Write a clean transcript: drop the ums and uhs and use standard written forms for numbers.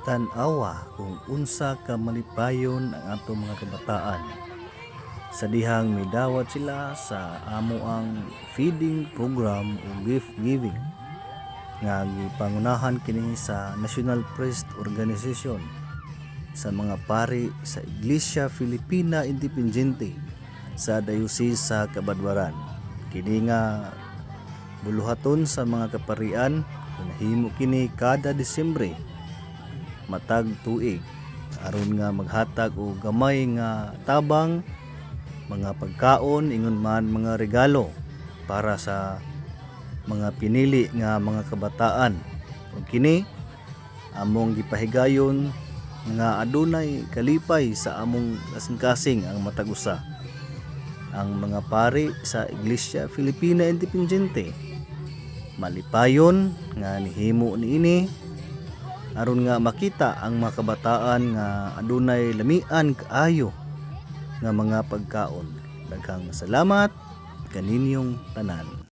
Tan-awa kung unsa ka malipayon ang atong mga kabataan. Sa dihang midawat sila sa amoang feeding program o gift giving nga gipangunahan kini sa National Priest Organization sa mga pari sa Iglesia Filipina Independiente sa Diocese sa Cabadwaran. Kini nga buluhaton sa mga kaparian, nahimo kini kada Disyembre matag tuig aron nga maghatag og gamay nga tabang, mga pagkaon, ingon man mga regalo para sa mga pinili nga mga kabataan. Ug kini among gipahigayon nga adunay kalipay sa among kasing-kasing ang matag usa. Ang mga pari sa Iglesia Filipina Independiente malipayon nga nihimo niini aron nga makita ang mga kabataan nga adunay lamian kaayo nga mga pagkaon. Daghang salamat kaninyong tanan.